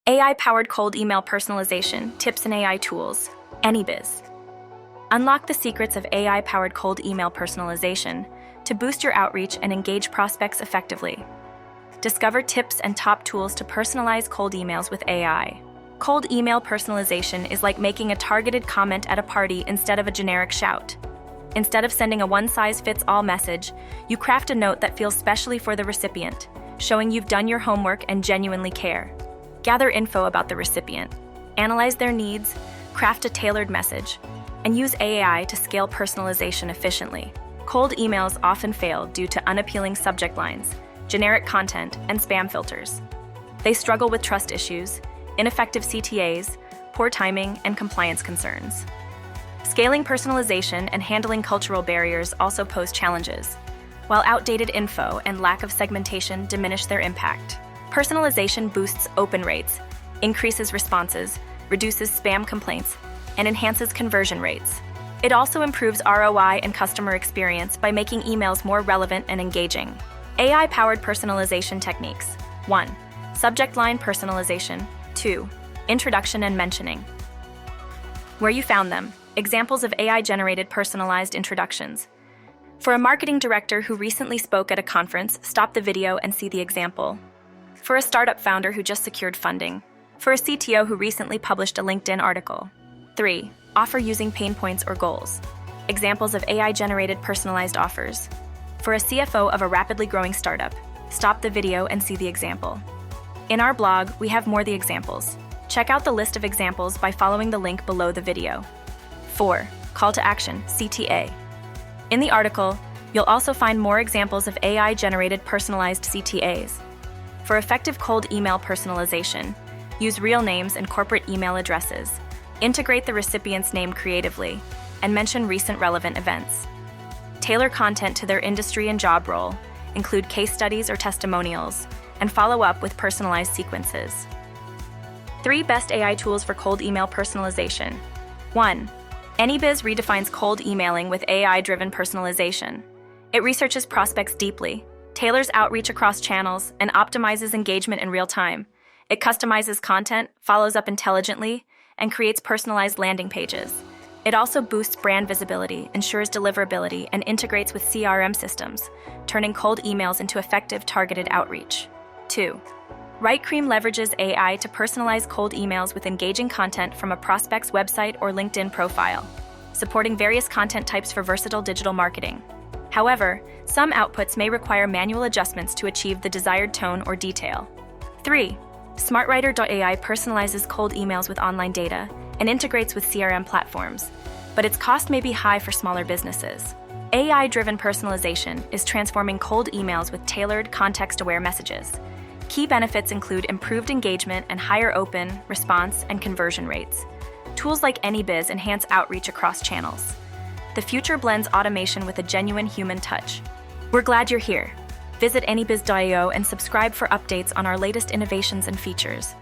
AI-powered cold email personalization, tips and AI tools. AnyBiz. Unlock the secrets of AI-powered cold email personalization to boost your outreach and engage prospects effectively. Discover tips and top tools to personalize cold emails with AI. Cold email personalization is like making a targeted comment at a party instead of a generic shout. Instead of sending a one-size-fits-all message, you craft a note that feels specially for the recipient, showing you've done your homework and genuinely care. Gather info about the recipient, analyze their needs, craft a tailored message, and use AI to scale personalization efficiently. Cold emails often fail due to unappealing subject lines, generic content, and spam filters. They struggle with trust issues, ineffective CTAs, poor timing, and compliance concerns. Scaling personalization and handling cultural barriers also pose challenges, while outdated info and lack of segmentation diminish their impact. Personalization boosts open rates, increases responses, reduces spam complaints, and enhances conversion rates. It also improves ROI and customer experience by making emails more relevant and engaging. AI-powered personalization techniques. 1. Subject line personalization. 2. Introduction and mentioning. Where you found them. Examples of AI-generated personalized introductions. For a marketing director who recently spoke at a conference, stop the video and see the example. For a startup founder who just secured funding. For a CTO who recently published a LinkedIn article. 3. Offer using pain points or goals. Examples of AI-generated personalized offers. For a CFO of a rapidly growing startup, stop the video and see the example. In our blog, we have more the examples. Check out the list of examples by following the link below the video. 4. Call to action, CTA. In the article, you'll also find more examples of AI-generated personalized CTAs. For effective cold email personalization, use real names and corporate email addresses. Integrate the recipient's name creatively, and mention recent relevant events. Tailor content to their industry and job role, include case studies or testimonials, and follow up with personalized sequences. 3 best AI tools for cold email personalization. 1. AnyBiz redefines cold emailing with AI-driven personalization. It researches prospects deeply, tailors outreach across channels, and optimizes engagement in real time. It customizes content, follows up intelligently, and creates personalized landing pages. It also boosts brand visibility, ensures deliverability, and integrates with CRM systems, turning cold emails into effective targeted outreach. 2. WriteCream leverages AI to personalize cold emails with engaging content from a prospect's website or LinkedIn profile, supporting various content types for versatile digital marketing. However, some outputs may require manual adjustments to achieve the desired tone or detail. 3. SmartWriter.ai personalizes cold emails with online data and integrates with CRM platforms, but its cost may be high for smaller businesses. AI-driven personalization is transforming cold emails with tailored, context-aware messages. Key benefits include improved engagement and higher open, response, and conversion rates. Tools like AnyBiz enhance outreach across channels. The future blends automation with a genuine human touch. We're glad you're here. Visit AnyBiz.io and subscribe for updates on our latest innovations and features.